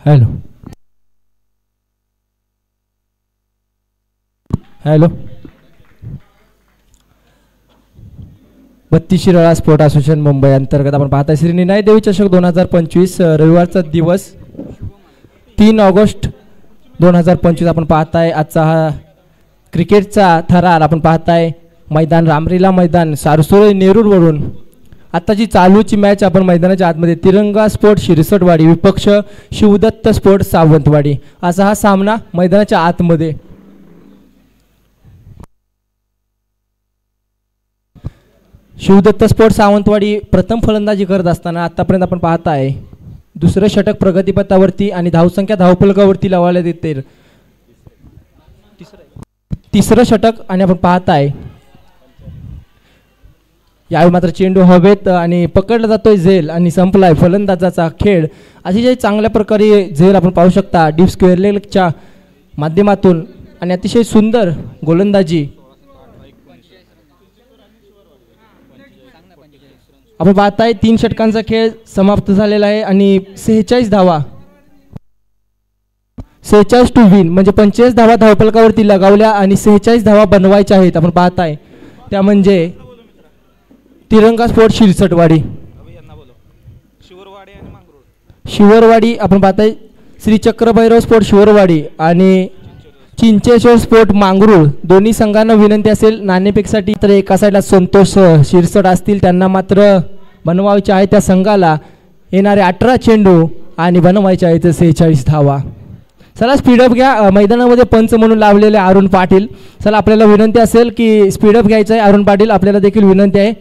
Hello hello 32 Shirala sport association Mumbai अंतर्गत आपण पाहता श्री निनाय देवी चषक 2025 रविवारचा दिवस 3 ऑगस्ट 2025 आपण पाहताय। आजचा हा क्रिकेटचा थरार आपण पाहताय मैदान रामलीला मैदान सारसोळी नेरूरवरून आत्ताची चालूची मॅच आपण मैदानाच्या आतमध्ये तिरंगा स्पोर्ट शिरसटवाडी विपक्ष शिवदत्त स्पोर्ट सावंतवाडी असा हा सामना मैदानाच्या आतमध्ये। शिवदत्त स्पोर्ट सावंतवाडी प्रथम फलंदाजी करत असताना आतापर्यंत आपण पाहताय दुसरं षटक प्रगतीपथावरती आणि धावसंख्या धावफलकावरती लावण्यात येते। तिसरं षटक आणि आपण पाहताय यावेळी मात्र चेंडू हवेत आणि पकडला जातोय झेल आणि संपलाय फलंदाजाचा खेळ। अतिशय चांगल्या प्रकारे झेल आपण पाहू शकता डीप स्क्वेअर लेगच्या माध्यमातून आणि अतिशय सुंदर गोलंदाजी आपण पाहताय। 3 षटकांचा खेळ समाप्त झालेला आहे आणि 46 धावा 46 टू विन म्हणजे 45 धावा धावफलकावरती लगावल्या आणि 46 धावा बनवायच्या आहेत। आपण पाहताय त्या म्हणजे तिरंगा स्पोर्ट शिरसटवाडी शिवरवाडी आपण पाहताय श्री चक्रभैरव स्पोर्ट शिवरवाडी आणि चिंचेश्वर स्पोर्ट मांगरूळ दोन्ही संघांना विनंती असेल नाणेफेकसाठी तर एका साईडला संतोष शिरसट असतील त्यांना मात्र बनवायचे आहे त्या संघाला येणारे 18 चेंडू आणि बनवायचे आहेत 46 धावा। चला स्पीडअप घ्या मैदानामध्ये पंच म्हणून लावलेले अरुण पाटील चला आपल्याला विनंती असेल की स्पीडअप घ्यायचं आहे अरुण पाटील आपल्याला देखील विनंती आहे।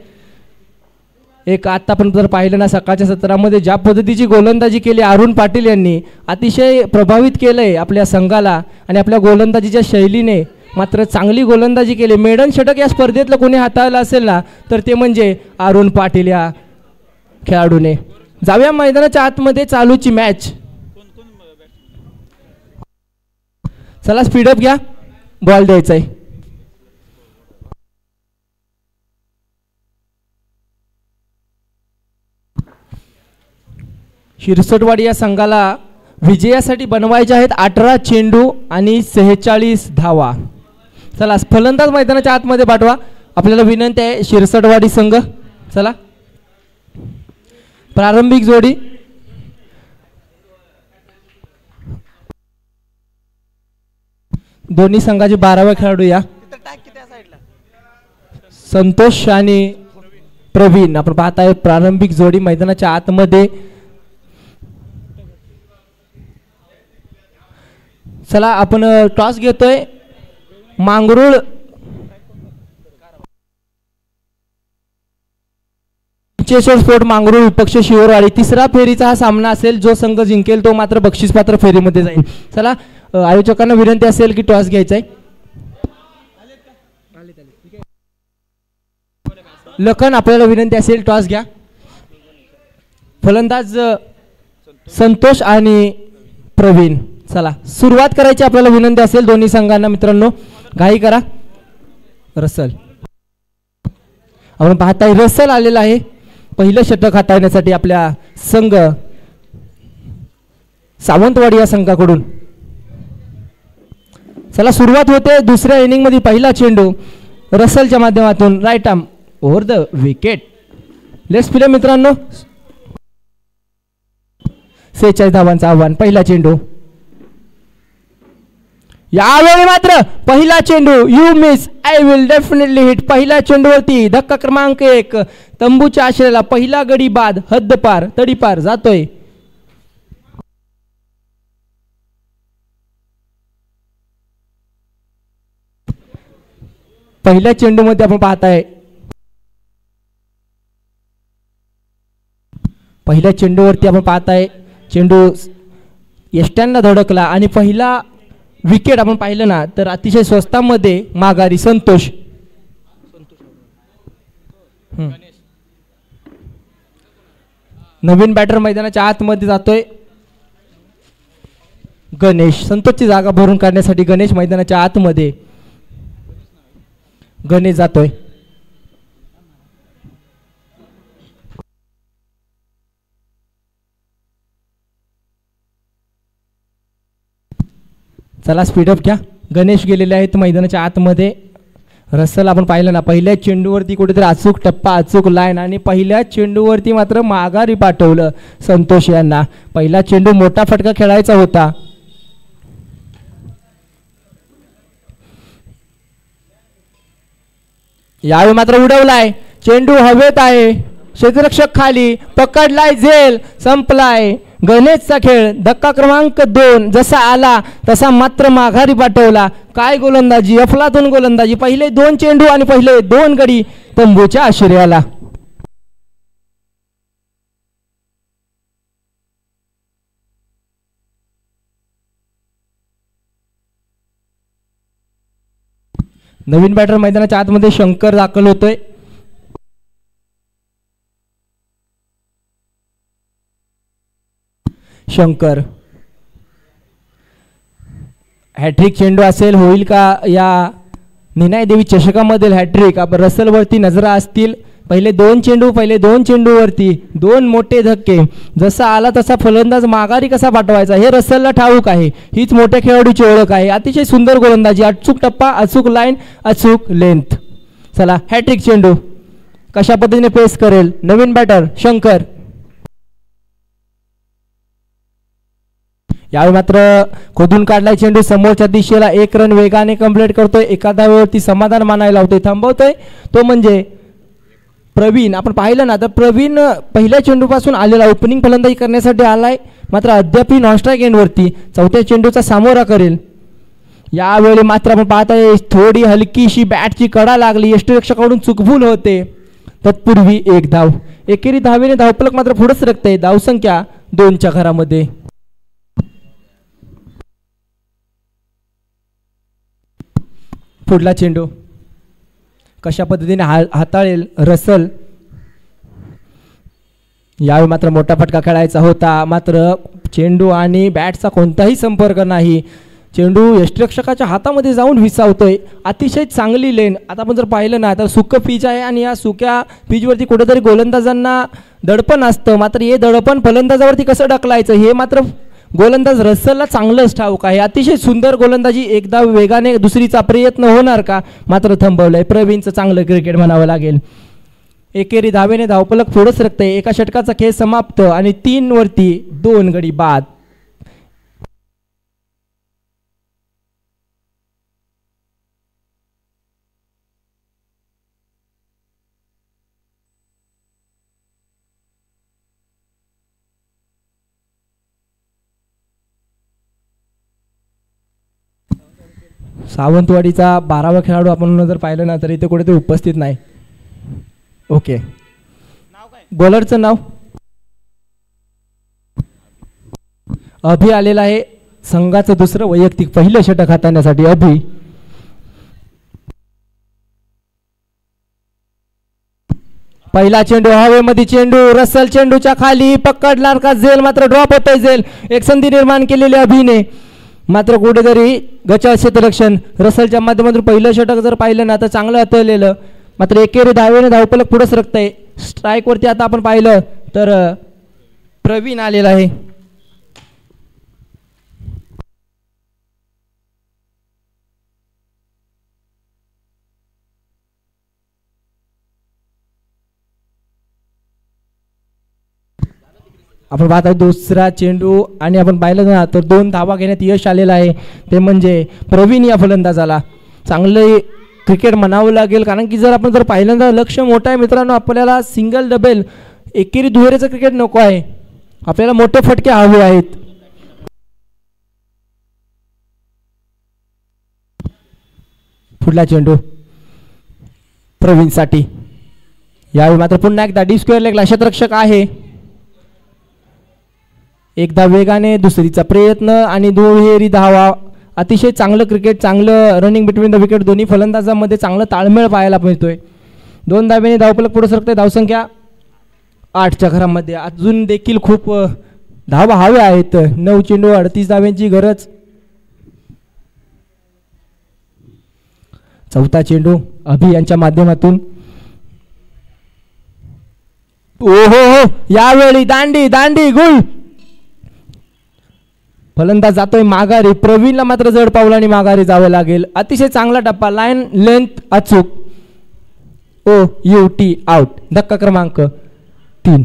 एक आता आपण जर पाहिलं ना सकाळच्या सत्रामध्ये ज्या पद्धतीची गोलंदाजी केली अरुण पाटील यांनी अतिशय प्रभावित केलंय आपल्या संघाला आणि आपल्या गोलंदाजीच्या शैलीने मात्र चांगली गोलंदाजी केली। मेडन षटक या स्पर्धेतलं कोणी हाताळलं असेल ना तर ते म्हणजे अरुण पाटील या खेळाडूने। जाऊया मैदानाच्या आतमध्ये चालूची मॅच चला स्पीडअप घ्या बॉल द्यायचा आहे। शिरसटवाडी या संघाला विजयासाठी बनवायचे आहेत 18 चेंडू आणि 46 धावा। चला फलंदाज मैदानाच्या आतमध्ये पाठवा आपल्याला विनंती आहे शिरसटवाडी संघ। चला प्रारंभिक जोडी दोन्ही संघाचे 12वे खेळाडू या संतोष आणि प्रवीण आपण पाहताय प्रारंभिक जोडी मैदानाच्या आतमध्ये। चला आपण टॉस घेतोय मांगरूळ चिंचेश्वर स्पोर्ट मांगरूळ विपक्ष शिवरवाडी तिसरा फेरीचा हा सामना असेल जो संघ जिंकेल तो मात्र बक्षीसपात्र फेरीमध्ये जाईल। चला आयोजकांना विनंती असेल की टॉस घ्यायचा आहे। लखन आपल्याला विनंती असेल टॉस घ्या। फलंदाज संतोष आणि प्रवीण चला सुरुवात करायची आपल्याला विनंती असेल दोन्ही संघांना मित्रांनो घाई करा। रसल आपण पाहताय रसल आलेला आहे पहिलं षटक हाताळण्यासाठी आपल्या संघ सावंतवाडी या संघाकडून। चला सुरुवात होते दुसऱ्या इनिंग मध्ये पहिला चेंडू रसलच्या माध्यमातून right arm over the wicket. Let's play मित्रांनो 46 धावांचं आव्हान पहिला चेंडू यावेळी मात्र पहिला चेंडू you miss I will definitely hit पहिल्या चेंडूवरती धक्का क्रमांक 1 तंबूच्या आश्रयाला पहिला गडी बाद हद्दपार तडीपार जातोय। पहिल्या चेंडूमध्ये आपण पाहताय पहिल्या चेंडूवरती आपण पाहताय चेंडू यष्ट्यांना धडकला आणि पहिला विकेट आपण पाहिलं ना तर अतिशय स्वस्तामध्ये माघारी संतोष नवीन बॅटर मैदानाच्या आतमध्ये जातोय गणेश संतोषची जागा भरून काढण्यासाठी गणेश मैदानाच्या आतमध्ये गणेश जातोय। चला स्पीडअप घ्या. गणेश गेलेले आहेत मैदानाच्या आतमध्ये. रसल आपण पाहिलं ना, पहिल्या चेंडूवरती कुठेतरी अचूक टप्पा, अचूक लाईन आणि पहिल्या चेंडूवरती मात्र माघारी पाठवलं संतोष यांना. पहिला चेंडू मोठा फटका खेळायचा होता. यावेळी मात्र उडवलाय, चेंडू हवेत आहे, क्षेत्ररक्षक खाली, पकडलाय, झेल, संपलाय. गणेशचा खेळ धक्का क्रमांक 2 जसा आला तसा मात्र माघारी पाठवला. काय गोलंदाजी, अफलातून गोलंदाजी. पहिले 2 चेंडू आणि पहिले 2 गडी तंबूच्या आश्रयाला. नवीन बॅटर मैदानाच्या आतमध्ये शंकर दाखल होतोय. शंकर हॅट्रिक चेंडू असेल, होईल का या निनाय देवी चषकामधील हॅट्रिक. आपण रसलवरती नजरा असतील. पहिले 2 चेंडू, पहिले 2 चेंडूवरती 2 मोठे धक्के. जसा आला तसा फलंदाज माघारी कसा पाठवायचा हे रसलला ठाऊक आहे. हीच मोठ्या खेळाडूची ओळख आहे. अतिशय सुंदर गोलंदाजी, अचूक टप्पा, अचूक लाईन, अचूक लेंथ. चला हॅट्रिक चेंडू कशा पद्धतीने पेस करेल नवीन बॅटर शंकर. यावेळी मात्र खोदून काढलाय चेंडू समोरच्या दिशेला. 1 रन वेगाने कंप्लीट करतोय. एका धावेवरती समाधान मानायला होतोय, थांबवतोय तो म्हणजे प्रवीण. आपण पाहिलं ना तर प्रवीण पहिल्या चेंडूपासून आलेला, ओपनिंग फलंदाजी करण्यासाठी आलाय, मात्र अद्याप नॉनस्ट्राईक एंडवरती चौथ्या चेंडूचा सामोरा करेल. यावेळी मात्र आपण पाहताय थोडी हलकीशी बॅटची कडा लागली, यष्टीरक्षकाकडून चुकभूल होते. तत्पूर्वी 1 धाव. एकेरी धावेने धावफलक मात्र पुढे सरकते. धावसंख्या 2च्या घरामध्ये. पुढला चेंडू कशा पद्धतीने हाताळेल रसल. यावेळी मात्र मोठा फटका खेळायचा होता, मात्र चेंडू आणि बॅटचा कोणताही संपर्क नाही. चेंडू यष्टीरक्षकाच्या हातामध्ये जाऊन विसावतोय. अतिशय चांगली लेन. आता आपण जर पाहिलं ना तर सुकं पिच आहे आणि या सुक्या पिचवरती कुठेतरी गोलंदाजांना दडपण असतं, मात्र हे दडपण फलंदाजावरती कसं ढकलायचं हे मात्र गोलंदाज रसलला चांगलंच ठाऊक आहे. अतिशय सुंदर गोलंदाजी. एकदा वेगाने दुसरीचा प्रयत्न होणार का, मात्र थांबवलंय. प्रवीणचं चांगलं क्रिकेट म्हणावं लागेल. एकेरी धावेने धावफलक पुढे सरकते. एका षटकाचा खेळ समाप्त आणि 3 वरती 2 गडी बाद. सावंतवाडीचा 12वा खेळाडू आपण जर पाहिलं ना तर इथे कुठेतरी उपस्थित नाही. ओके, बॉलरचं नाव अभि आलेला आहे. संघाचं दुसरं वैयक्तिक पहिलं षटक हाताळण्यासाठी अभि. पहिला चेंडू हवेमध्ये, चेंडू रसल चेंडूच्या खाली, पकडणार का, झेल मात्र ड्रॉप होतोय. झेल एक संधी निर्माण केलेली अभिने, मात्र कुठेतरी गचाळ क्षेत्ररक्षण. रसलच्या माध्यमातून पहिलं षटक जर पाहिलं ना तर चांगलं हाताळलेलं, मात्र एकेरी धावेने धावफलक पुढे सरकतंय. स्ट्राईकवरती आता आपण पाहिलं तर प्रवीण आलेला आहे. आपण पाहता दुसरा चेंडू आणि आपण पाहिलं ना तर 2 धावा घेण्यात यश आलेलं आहे. ते म्हणजे प्रवीण या फलंदाजाला चांगले क्रिकेट म्हणावं लागेल, कारण की जर आपण पाहिलं तर लक्ष मोठं आहे मित्रांनो. आपल्याला सिंगल डबल एकेरी दुहेरीचं क्रिकेट नको आहे, आपल्याला मोठे फटके हवे आहेत. पुढला चेंडू प्रवीणसाठी. यावेळी मात्र पुन्हा एकदा डी स्क्वेअर लेगला क्षेत्ररक्षक आहे. एकदा वेगाने दुसरीचा प्रयत्न आणि दुहेरी धावा. अतिशय चांगलं क्रिकेट, चांगलं रनिंग बिटवीन द विकेट. दोन्ही फलंदाजांमध्ये चांगलं ताळमेळ पाहायला मिळतोय. 2 धावेने धावफलक पुढे सरकते. धावसंख्या 8च्या घरामध्ये. अजून देखील खूप धावा हव्या आहेत. 9 चेंडू 38 धाव्यांची गरज. चौथा चेंडू अभि यांच्या माध्यमातून. ओ हो हो, यावेळी दांडी दांडी गुल. फलंदाज जातोय माघारी, प्रवीणला मात्र जड पावलाने माघारी जावे लागेल. अतिशय चांगला टप्पा, लाईन लेंथ अचूक, OUT आउट. धक्का क्रमांक 3.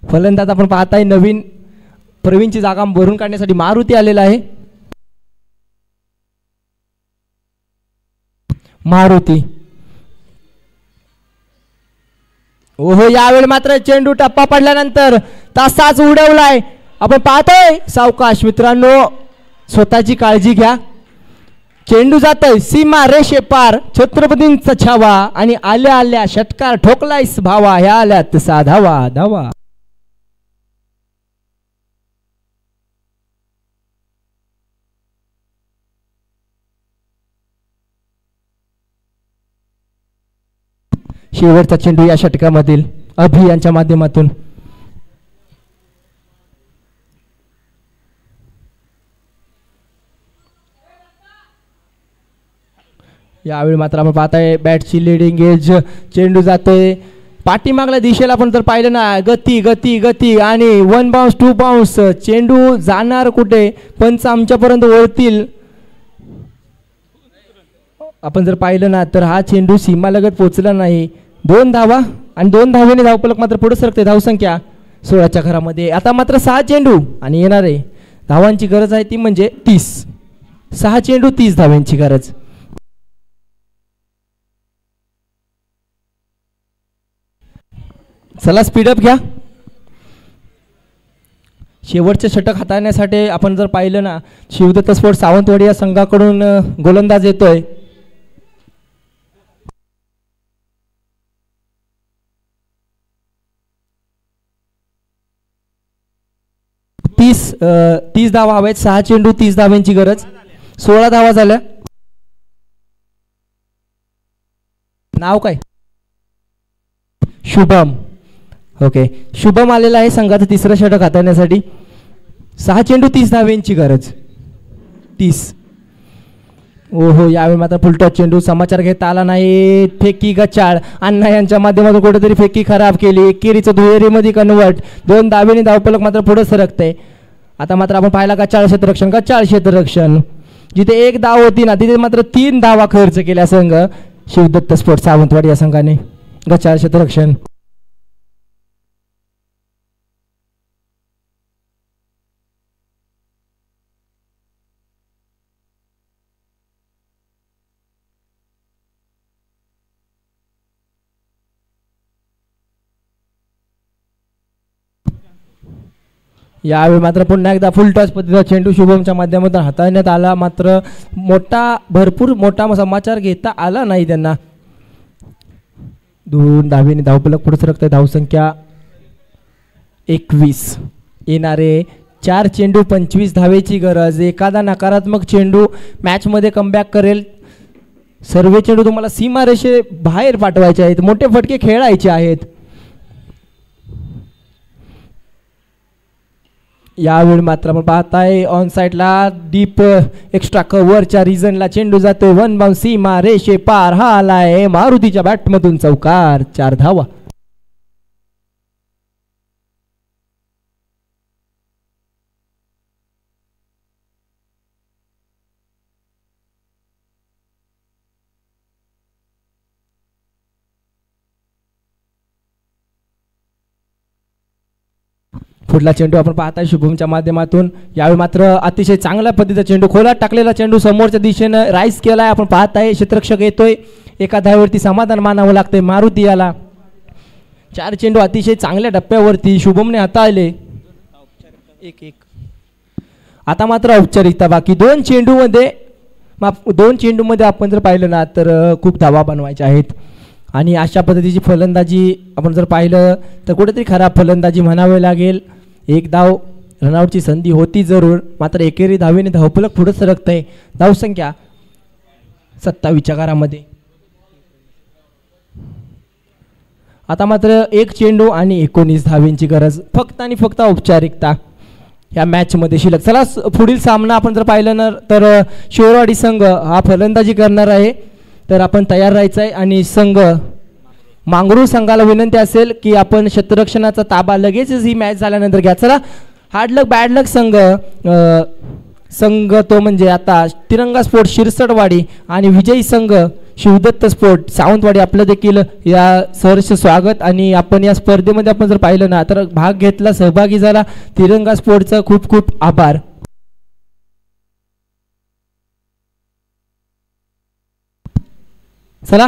फलंदाज आपण पाहताय नवीन प्रवीणची जागा भरून काढण्यासाठी मारुती आलेला आहे. मारुती, ओहो, यावेळी मात्र चेंडू टप्पा पडल्यानंतर तासाच उडवलाय. आपण पाहतोय सावकाश मित्रांनो, स्वतःची काळजी घ्या. चेंडू जातोय सीमा रेषे पार, छत्रपतींचा छावा आणि आल्या आल्या षटकार ठोकलायस भावा, ह्या आल्यात 6 धावा. धावा शेवटचा चेंडू या षटकामधील अभि यांच्या माध्यमातून. यावेळी मात्र आपण पाहताय बॅटची लिडिंग एज, चेंडू जातोय पाठीमागल्या दिशेला. आपण जर पाहिलं ना, गती गती गती आणि 1 बाउन्स 2 बाउन्स, चेंडू जाणार कुठे, पंच आमच्यापर्यंत ओळतील. आपण जर पाहिलं ना तर हा चेंडू सीमालगत पोचला नाही. 2 धावा आणि 2 धावेने धावफलक मात्र पुढे सरकते. धावसंख्या 16च्या घरामध्ये. आता मात्र 6 चेंडू आणि येणारे धावांची गरज आहे ती म्हणजे 30. 6 चेंडू 30 धावांची गरज. चला स्पीडअप घ्या. शेवटचे षटक हाताळण्यासाठी आपण जर पाहिलं ना, शिवदत्त स्पोर्ट्स सावंतवाडी या संघाकडून गोलंदाज येतोय. 30 धावा हवेत. 6 चेंडू 30 धाव्यांची गरज. 16 धावा झाल्या. नाव काय? शुभम. ओके, शुभम आलेला आहे संघाचं तिसरं षटक हाताळण्यासाठी. 6 चेंडू 30 धाव्यांची गरज. 30. ओहो, यावेळी मात्र फुलटॉस चेंडू, समाचार घेता आला नाही. फेकी गचाळ, अण्णा यांच्या माध्यमातून कुठेतरी फेकी खराब केली. एकेरीचं दुहेरीमध्ये कन्वर्ट. 2 धावेने धावफलक मात्र पुढे सरकते. आता मात्र आपण पाहिला गचाळ क्षेत्ररक्षण, गचाळ क्षेत्ररक्षण. जिथे 1 धाव होती ना तिथे मात्र 3 धावा खर्च केल्या संघ शिवदत्त स्पोर्ट्स सावंतवाडी या संघाने. गचाळ क्षेत्ररक्षण. यावेळी मात्र पुन्हा एकदा फुल टॉस पद्धतीचा चेंडू शुभमच्या माध्यमातून हाताळण्यात आला. मात्र भरपूर मोठा समाचार घेता आला नाही त्यांना. 2 धावेने धावफलक पुढे सरकते. धावसंख्या 21. येणारे 4 चेंडू 25 धावेची गरज. एखादा नकारात्मक चेंडू मॅचमध्ये कमबॅक करेल. सर्व चेंडू तुम्हाला सीमारेषे बाहेर पाठवायचे आहेत, मोठे फटके खेळायचे आहेत. यावेळी मात्र आपण पाहताय ऑन साईडला डीप एक्स्ट्रा कव्हरच्या रिजनला चेंडू जातोय. 1 बाउन्स सीमा रेषे पार. हा आलाय मारुतीच्या बॅटमधून चौकार. 4 धावा. पुढला चेंडू आपण पाहताय शुभमच्या माध्यमातून. यावेळी मात्र अतिशय चांगल्या पद्धतीचा चेंडू, खोलात टाकलेला चेंडू समोरच्या दिशेनं राईस केलाय. आपण पाहताय क्षेत्ररक्षक येतोय. एका धावेवरती समाधान मानावं लागतंय मारुती याला. 4 चेंडू अतिशय चांगल्या टप्प्यावरती शुभमने हाताळले. 1-1. आता मात्र औपचारिकता बाकी. 2 चेंडूमध्ये आपण जर पाहिलं ना तर खूप धावा बनवायच्या आहेत. आणि अशा पद्धतीची फलंदाजी आपण जर पाहिलं तर कुठेतरी खराब फलंदाजी म्हणावे लागेल. 1 धाव रनआउटची संधी होती जरूर, मात्र एकेरी धावेने धावफलक पुढे सरकत आहे. धावसंख्या 27च्या घरामध्ये. आता मात्र एक चेंडू आणि 19 धावेंची गरज, फक्त आणि फक्त औपचारिकता या मॅचमध्ये शिल्लक. चला पुढील सामना आपण जर पाहिलं ना तर शिवरवाडी संघ हा फलंदाजी करणार आहे, तर आपण तयार राहायचं आहे. आणि संघ मांगरूळ संघाला विनंती असेल की आपण क्षेत्ररक्षणाचा ताबा लगेचच ही मॅच झाल्यानंतर घ्या. चला हार्ड लक बॅड लक संघ तो म्हणजे आता तिरंगा स्पोर्ट शिरसटवाडी आणि विजयी संघ शिवदत्त स्पोर्ट सावंतवाडी आपलं देखील या सहर्ष स्वागत. आणि आपण या स्पर्धेमध्ये आपण जर पाहिलं ना तर भाग घेतला, सहभागी झाला, तिरंगा स्पोर्टचा खूप खूप आभार. चला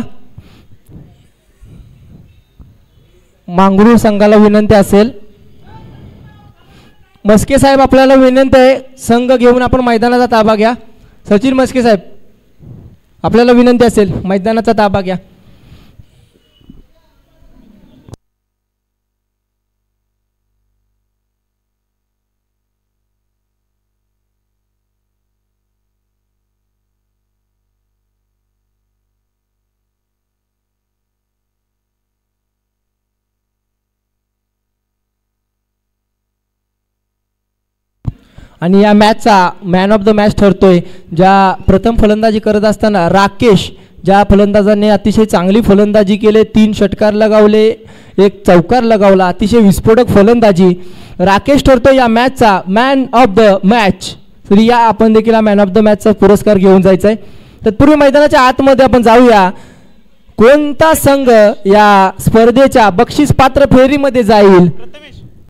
मांगरूळ संघाला विनंती असेल, मस्के साहेब आपल्याला विनंती आहे संघ घेऊन आपण मैदानाचा ताबा घ्या. सचिन मस्के साहेब आपल्याला विनंती असेल मैदानाचा ताबा घ्या. आणि या मॅचचा मॅन ऑफ द मॅच ठरतोय ज्या प्रथम फलंदाजी करत असताना राकेश, ज्या फलंदाजाने अतिशय चांगली फलंदाजी केले, 3 षटकार लगावले, 1 चौकार लगावला, अतिशय विस्फोटक फलंदाजी, राकेश ठरतोय या मॅचचा मॅन ऑफ द मॅच. तर या आपण देखील मॅन ऑफ द मॅचचा पुरस्कार घेऊन जायचा आहे. तत्पूर्वी मैदानाच्या आतमध्ये आपण जाऊया, कोणता संघ या स्पर्धेच्या बक्षीस पात्र फेरीमध्ये जाईल